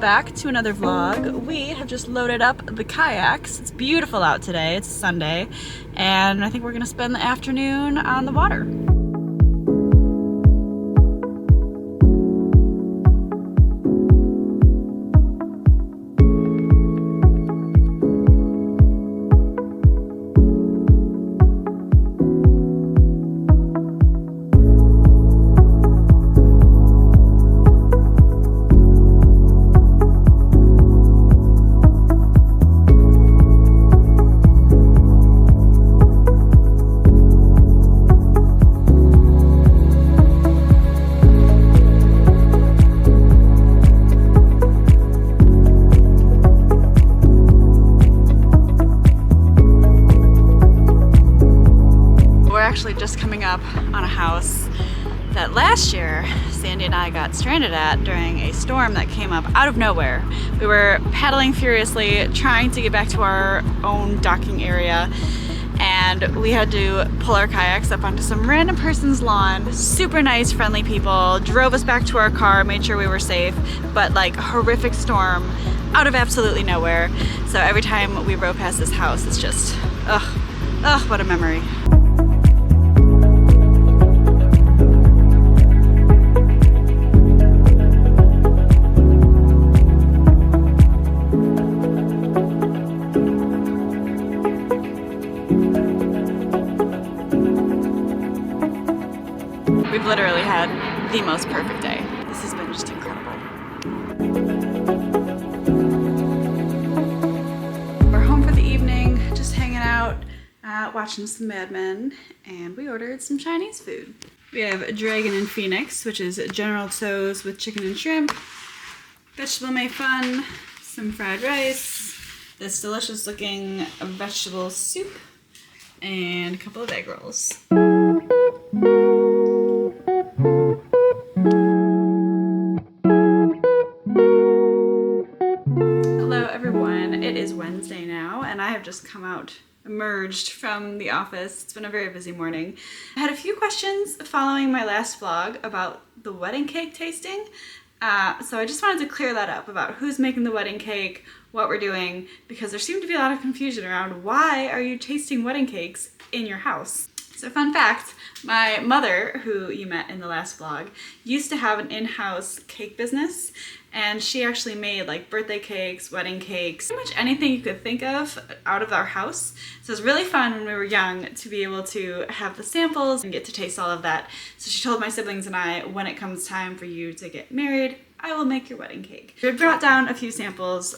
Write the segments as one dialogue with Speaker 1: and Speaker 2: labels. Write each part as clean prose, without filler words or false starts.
Speaker 1: back to another vlog. We have just loaded up the kayaks. It's beautiful out today. It's Sunday, and I think we're gonna spend the afternoon on the water. Just coming up on a house that last year Sandy and I got stranded at during a storm that came up out of nowhere. We were paddling furiously trying to get back to our own docking area, and we had to pull our kayaks up onto some random person's lawn. Super nice, friendly people drove us back to our car, made sure we were safe, but like a horrific storm out of absolutely nowhere. So every time we row past this house, it's just ugh, what a memory. We've literally had the most perfect day. This has been just incredible. We're home for the evening, just hanging out, watching some Mad Men, and we ordered some Chinese food. We have Dragon and Phoenix, which is General Tso's with chicken and shrimp, vegetable mei fun, some fried rice, this delicious looking vegetable soup, and a couple of egg rolls. Wednesday now, and I have just emerged from the office. It's been a very busy morning. I had a few questions following my last vlog about the wedding cake tasting, so I just wanted to clear that up about who's making the wedding cake, what we're doing, because there seemed to be a lot of confusion around why are you tasting wedding cakes in your house. So fun fact, my mother, who you met in the last vlog, used to have an in-house cake business, and she actually made like birthday cakes, wedding cakes, pretty much anything you could think of out of our house. So it was really fun when we were young to be able to have the samples and get to taste all of that. So she told my siblings and I, when it comes time for you to get married, I will make your wedding cake. We brought down a few samples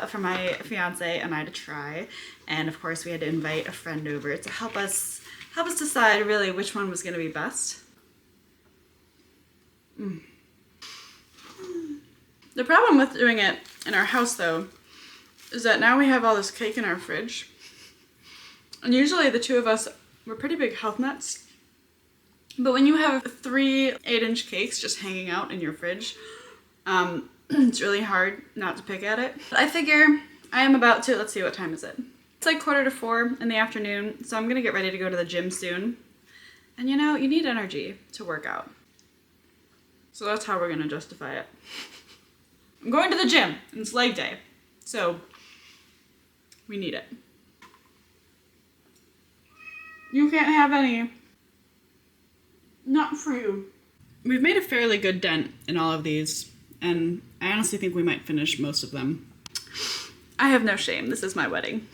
Speaker 1: for my fiance and I to try, and of course we had to invite a friend over to help us decide really which one was going to be best. The problem with doing it in our house though is that now we have all this cake in our fridge, and usually the two of us, we're pretty big health nuts, but when you have 3 8-inch cakes just hanging out in your fridge, it's really hard not to pick at it. But I figure I am about to, let's see, what time is it? It's like 3:45 in the afternoon, so I'm gonna get ready to go to the gym soon. And you know, you need energy to work out. So that's how we're gonna justify it. I'm going to the gym, and it's leg day, so we need it. You can't have any. Not for you. We've made a fairly good dent in all of these, and I honestly think we might finish most of them. I have no shame, this is my wedding.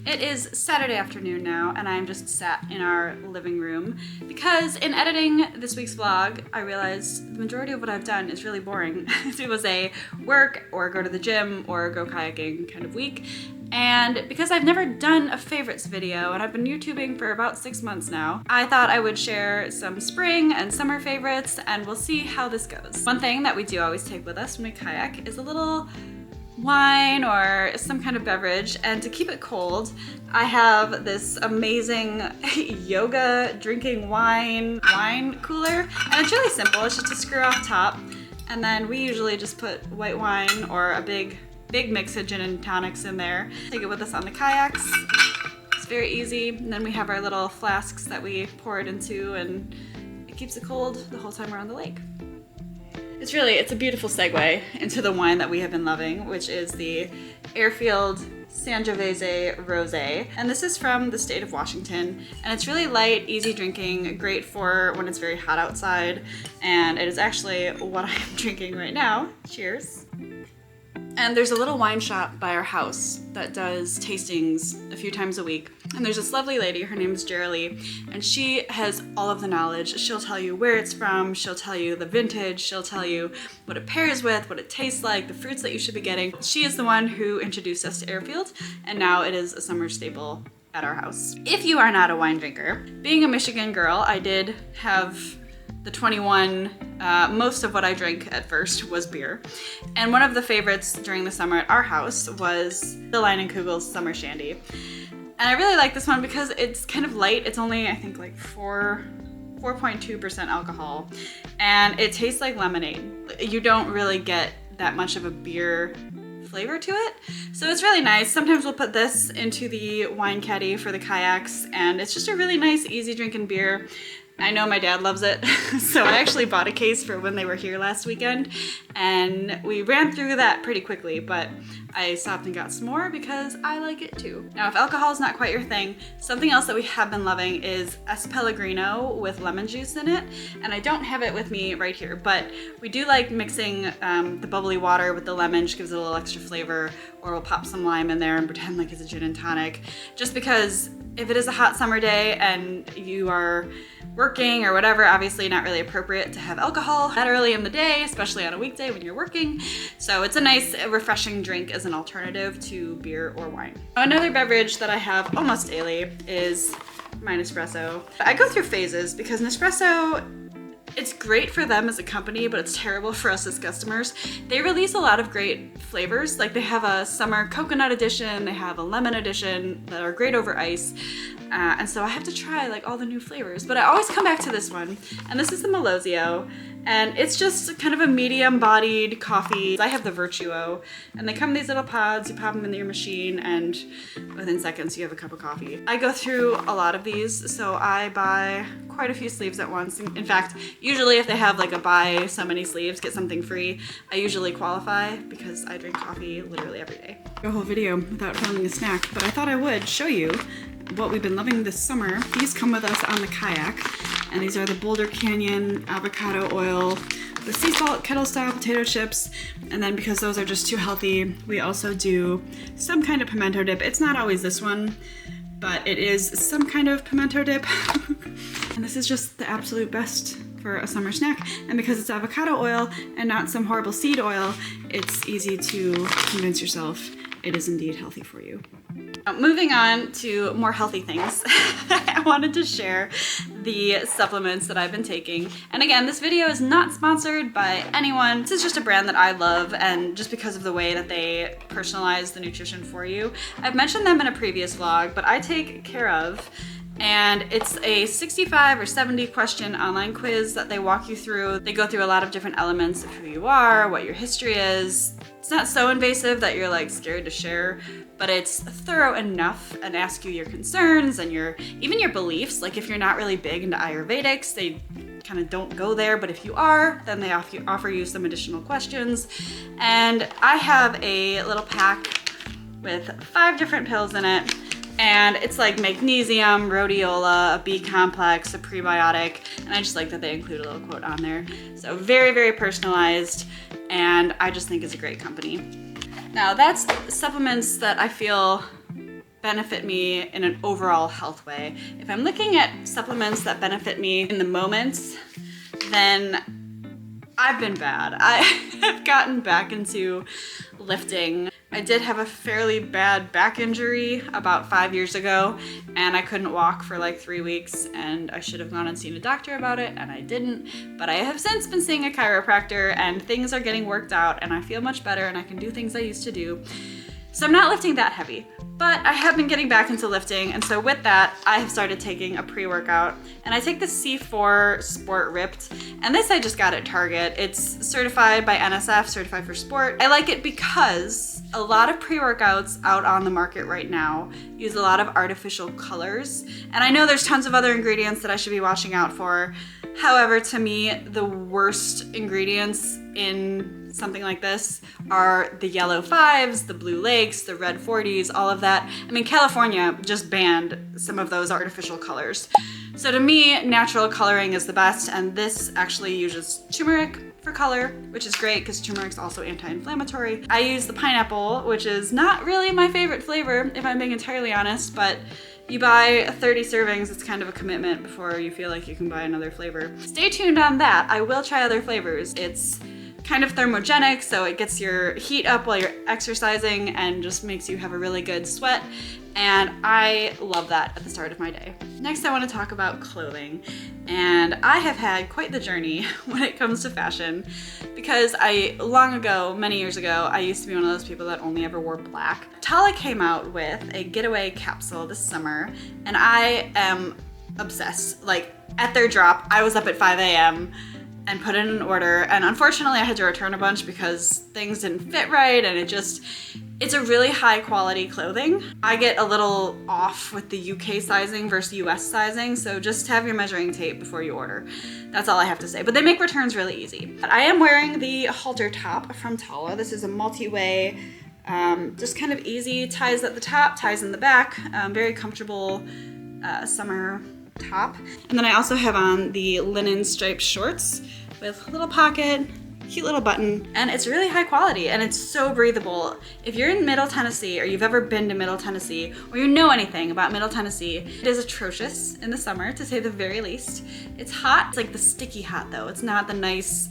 Speaker 1: It is Saturday afternoon now, and I'm just sat in our living room because in editing this week's vlog, I realized the majority of what I've done is really boring. It was a work or go to the gym or go kayaking kind of week, and because I've never done a favorites video and I've been YouTubing for about 6 months now, I thought I would share some spring and summer favorites, and we'll see how this goes. One thing that we do always take with us when we kayak is a little wine or some kind of beverage, and to keep it cold, I have this amazing yoga drinking wine cooler, and it's really simple. It's just a screw off top, and then we usually just put white wine or a big mix of gin and tonics in there. Take it with us on the kayaks. It's very easy, and then we have our little flasks that we pour it into, and it keeps it cold the whole time we're on the lake. It's a beautiful segue into the wine that we have been loving, which is the Airfield Sangiovese Rosé. And this is from the state of Washington. And it's really light, easy drinking, great for when it's very hot outside. And it is actually what I am drinking right now. Cheers. And there's a little wine shop by our house that does tastings a few times a week. And there's this lovely lady, her name is Jerilee, and she has all of the knowledge. She'll tell you where it's from, she'll tell you the vintage, she'll tell you what it pairs with, what it tastes like, the fruits that you should be getting. She is the one who introduced us to Airfield, and now it is a summer staple at our house. If you are not a wine drinker, being a Michigan girl, I did have the 21, most of what I drank at first was beer. And one of the favorites during the summer at our house was the Leinenkugel's Summer Shandy. And I really like this one because it's kind of light. It's only, I think, like 4.2% alcohol. And it tastes like lemonade. You don't really get that much of a beer flavor to it. So it's really nice. Sometimes we'll put this into the wine caddy for the kayaks, and it's just a really nice, easy drinking beer. I know my dad loves it, so I actually bought a case for when they were here last weekend, and we ran through that pretty quickly, but I stopped and got some more because I like it too. Now, if alcohol is not quite your thing, something else that we have been loving is S. Pellegrino with lemon juice in it, and I don't have it with me right here, but we do like mixing the bubbly water with the lemon, just gives it a little extra flavor, or we'll pop some lime in there and pretend like it's a gin and tonic, just because if it is a hot summer day and you are working or whatever, obviously not really appropriate to have alcohol that early in the day, especially on a weekday when you're working. So it's a nice, refreshing drink as an alternative to beer or wine. Another beverage that I have almost daily is my Nespresso. I go through phases because Nespresso, it's great for them as a company, but it's terrible for us as customers. They release a lot of great flavors. Like they have a summer coconut edition, they have a lemon edition that are great over ice. And so I have to try like all the new flavors, but I always come back to this one. And this is the Melozio, and it's just kind of a medium bodied coffee. I have the Vertuo, and they come in these little pods, you pop them into your machine, and within seconds you have a cup of coffee. I go through a lot of these, so I buy quite a few sleeves at once. In fact, usually if they have like a buy so many sleeves, get something free, I usually qualify because I drink coffee literally every day. A whole video without filming a snack, but I thought I would show you what we've been loving this summer. These come with us on the kayak, and these are the Boulder Canyon avocado oil, the sea salt kettle style potato chips, and then because those are just too healthy, we also do some kind of pimento dip. It's not always this one, but it is some kind of pimento dip. And this is just the absolute best for a summer snack. And because it's avocado oil and not some horrible seed oil, it's easy to convince yourself it is indeed healthy for you. Moving on to more healthy things, I wanted to share the supplements that I've been taking. And again, this video is not sponsored by anyone. This is just a brand that I love, and just because of the way that they personalize the nutrition for you. I've mentioned them in a previous vlog, but I take Care of, and it's a 65 or 70 question online quiz that they walk you through. They go through a lot of different elements of who you are, what your history is. It's not so invasive that you're like scared to share, but it's thorough enough and ask you your concerns and even your beliefs. Like if you're not really big into Ayurvedics, they kind of don't go there, but if you are, then they offer you some additional questions. And I have a little pack with 5 different pills in it. And it's like magnesium, rhodiola, a B complex, a prebiotic, and I just like that they include a little quote on there. So very, very personalized, and I just think it's a great company. Now that's supplements that I feel benefit me in an overall health way. If I'm looking at supplements that benefit me in the moments, then I've been bad. I have gotten back into lifting. I did have a fairly bad back injury about 5 years ago, and I couldn't walk for like 3 weeks, and I should have gone and seen a doctor about it, and I didn't. But I have since been seeing a chiropractor, and things are getting worked out, and I feel much better, and I can do things I used to do. So I'm not lifting that heavy, but I have been getting back into lifting, and so with that, I have started taking a pre-workout, and I take the C4 Sport Ripped, and this I just got at Target. It's certified by NSF, certified for sport. I like it because a lot of pre-workouts out on the market right now use a lot of artificial colors, and I know there's tons of other ingredients that I should be watching out for, However, to me, the worst ingredients in something like this are the yellow 5s, the blue lakes, the red 40s, all of that. I mean, California just banned some of those artificial colors. So to me, natural coloring is the best, and this actually uses turmeric for color, which is great because turmeric's also anti-inflammatory. I use the pineapple, which is not really my favorite flavor, if I'm being entirely honest, but you buy 30 servings, it's kind of a commitment before you feel like you can buy another flavor. Stay tuned on that. I will try other flavors. It's kind of thermogenic, so it gets your heat up while you're exercising and just makes you have a really good sweat. And I love that at the start of my day. Next, I want to talk about clothing. And I have had quite the journey when it comes to fashion because long ago, many years ago, I used to be one of those people that only ever wore black. Tala came out with a getaway capsule this summer, and I am obsessed. Like, at their drop, I was up at 5 a.m. and put in an order, and unfortunately I had to return a bunch because things didn't fit right, and it's a really high quality clothing. I get a little off with the UK sizing versus US sizing, so just have your measuring tape before you order. That's all I have to say, but they make returns really easy. But I am wearing the halter top from Tala. This is a multi-way, just kind of easy, ties at the top, ties in the back, very comfortable summer top. And then I also have on the linen striped shorts with a little pocket, cute little button, and it's really high quality and it's so breathable. If you're in Middle Tennessee or you've ever been to Middle Tennessee or you know anything about Middle Tennessee, it is atrocious in the summer, to say the very least. It's hot. It's like the sticky hot though. It's not the nice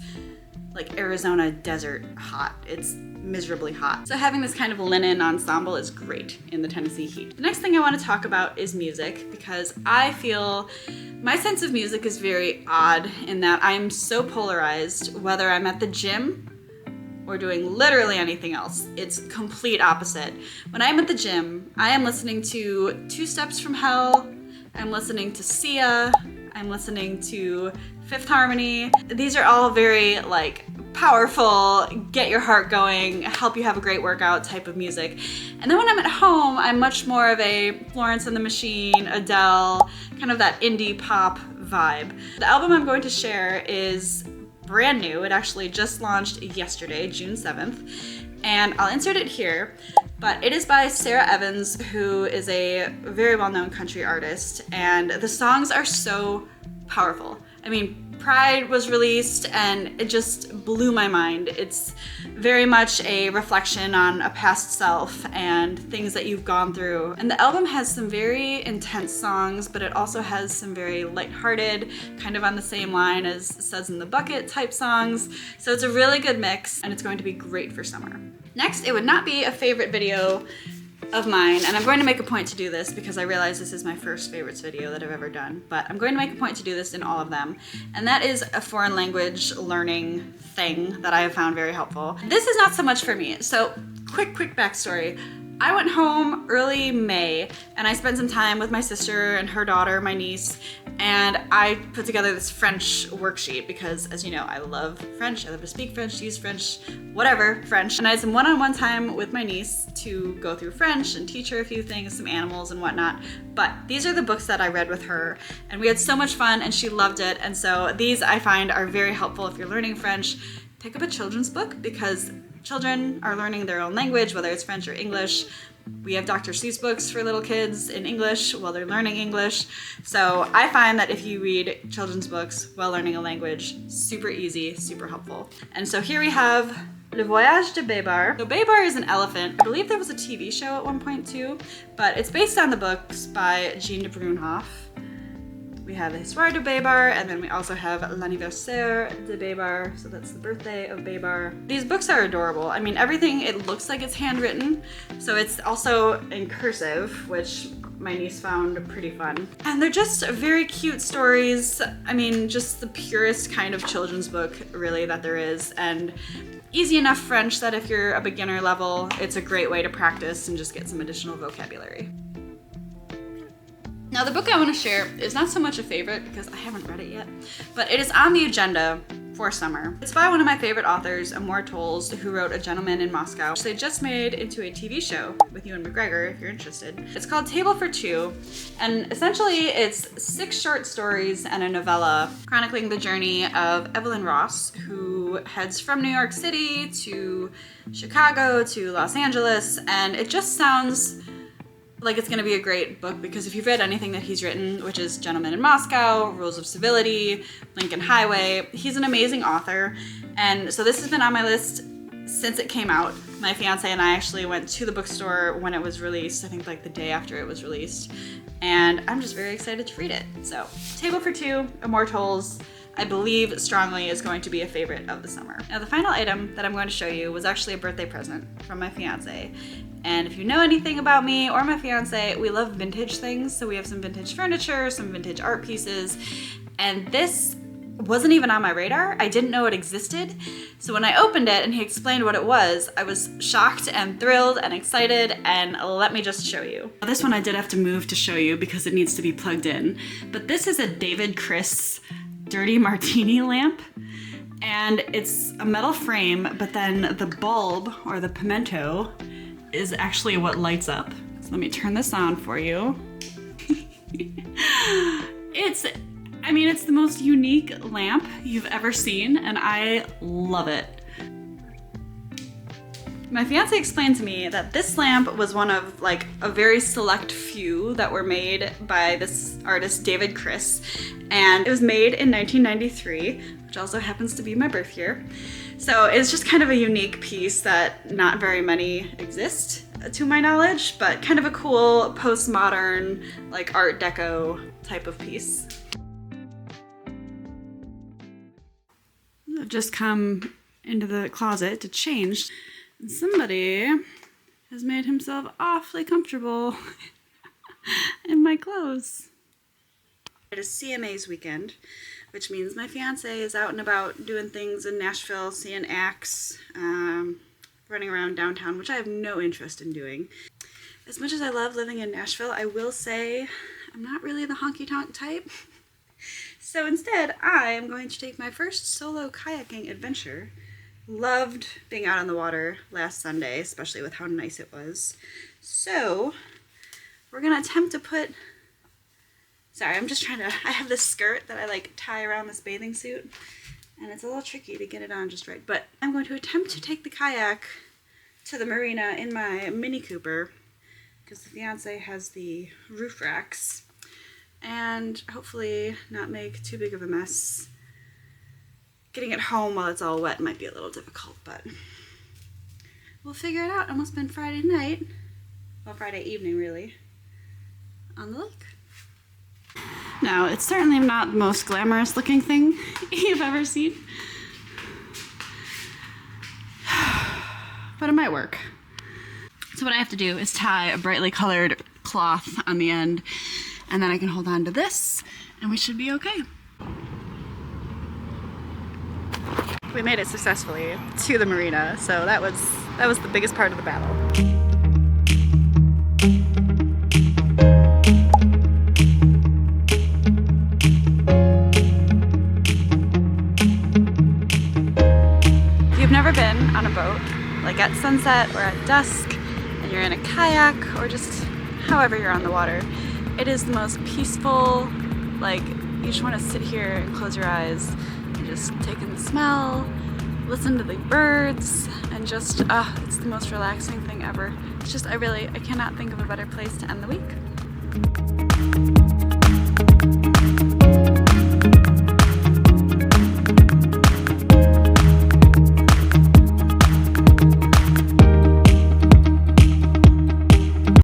Speaker 1: like Arizona desert hot. It's miserably hot. So having this kind of linen ensemble is great in the Tennessee heat. The next thing I want to talk about is music, because I feel my sense of music is very odd in that I'm so polarized, whether I'm at the gym or doing literally anything else. It's complete opposite. When I'm at the gym, I am listening to Two Steps from Hell, I'm listening to Sia, I'm listening to Fifth Harmony. These are all very like powerful, get your heart going, help you have a great workout type of music. And then when I'm at home, I'm much more of a Florence and the Machine, Adele, kind of that indie pop vibe. The album I'm going to share is brand new. It actually just launched yesterday, June 7th, and I'll insert it here. But it is by Sara Evans, who is a very well-known country artist, and the songs are so powerful. I mean, Pride was released and it just blew my mind. It's very much a reflection on a past self and things that you've gone through. And the album has some very intense songs, but it also has some very lighthearted, kind of on the same line as Suds in the Bucket type songs. So it's a really good mix and it's going to be great for summer. Next, it would not be a favorite video of mine, and I'm going to make a point to do this because I realize this is my first favorites video that I've ever done, but I'm going to make a point to do this in all of them, and that is a foreign language learning thing that I have found very helpful. This is not so much for me, so quick backstory. I went home early May and I spent some time with my sister and her daughter, my niece, and I put together this French worksheet because, as you know, I love French. I love to speak French, use French, whatever, French. And I had some one-on-one time with my niece to go through French and teach her a few things, some animals and whatnot. But these are the books that I read with her, and we had so much fun and she loved it. And so these I find are very helpful if you're learning French. Pick up a children's book because children are learning their own language, whether it's French or English. We have Dr. Seuss books for little kids in English while they're learning English. So I find that if you read children's books while learning a language, super easy, super helpful. And so here we have Le Voyage de Babar. So Babar is an elephant. I believe there was a TV show at one point too, but it's based on the books by Jean de Brunhoff. We have the Histoire de Babar, and then we also have L'Anniversaire de Babar, so that's the birthday of Babar. These books are adorable. I mean, everything, it looks like it's handwritten, so it's also in cursive, which my niece found pretty fun. And they're just very cute stories. I mean, just the purest kind of children's book, really, that there is, and easy enough French that if you're a beginner level, it's a great way to practice and just get some additional vocabulary. Now the book I want to share is not so much a favorite because I haven't read it yet, but it is on the agenda for summer. It's by one of my favorite authors, Amor Towles, who wrote A Gentleman in Moscow, which they just made into a TV show with Ewan McGregor, if you're interested. It's called Table for Two, and essentially it's 6 short stories and a novella chronicling the journey of Evelyn Ross, who heads from New York City to Chicago to Los Angeles, and it just sounds like it's gonna be a great book because if you've read anything that he's written, which is Gentleman in Moscow, Rules of Civility, Lincoln Highway, he's an amazing author. And so this has been on my list since it came out. My fiance and I actually went to the bookstore when it was released, I think like the day after it was released. And I'm just very excited to read it. So, Table for Two, Amor Towles, I believe strongly is going to be a favorite of the summer. Now the final item that I'm going to show you was actually a birthday present from my fiance. And if you know anything about me or my fiance, we love vintage things. So we have some vintage furniture, some vintage art pieces, and this wasn't even on my radar. I didn't know it existed. So when I opened it and he explained what it was, I was shocked and thrilled and excited, and let me just show you. This one I did have to move to show you because it needs to be plugged in. But this is a David Chris Dirty Martini lamp. And it's a metal frame, but then the bulb or the pimento is actually what lights up. So let me turn this on for you. It's the most unique lamp you've ever seen, and I love it. My fiance explained to me that this lamp was one of like a very select few that were made by this artist David Chris, and it was made in 1993, which also happens to be my birth year. So it's just kind of a unique piece that not very many exist to my knowledge, but kind of a cool postmodern like Art Deco type of piece. I've just come into the closet to change. And somebody has made himself awfully comfortable in my clothes. It is CMA's weekend, which means my fiance is out and about doing things in Nashville, seeing acts, running around downtown, which I have no interest in doing. As much as I love living in Nashville, I will say I'm not really the honky-tonk type. So instead, I am going to take my first solo kayaking adventure. Loved being out on the water last Sunday, especially with how nice it was. So we're gonna attempt to put, I have this skirt that I like tie around this bathing suit, and it's a little tricky to get it on just right, but I'm going to attempt to take the kayak to the marina in my Mini Cooper, because the fiance has the roof racks, and hopefully not make too big of a mess. Getting it home while it's all wet might be a little difficult, but we'll figure it out. And we'll spend Friday night, well, Friday evening really, on the lake. Now, it's certainly not the most glamorous looking thing you've ever seen, but it might work. So what I have to do is tie a brightly colored cloth on the end, and then I can hold on to this, and we should be okay. We made it successfully to the marina, so that was the biggest part of the battle. If you've never been on a boat, like at sunset or at dusk, and you're in a kayak or just however you're on the water, it is the most peaceful, like you just want to sit here and close your eyes and just take in the smell, listen to the birds, and just, it's the most relaxing thing ever. It's just, I cannot think of a better place to end the week.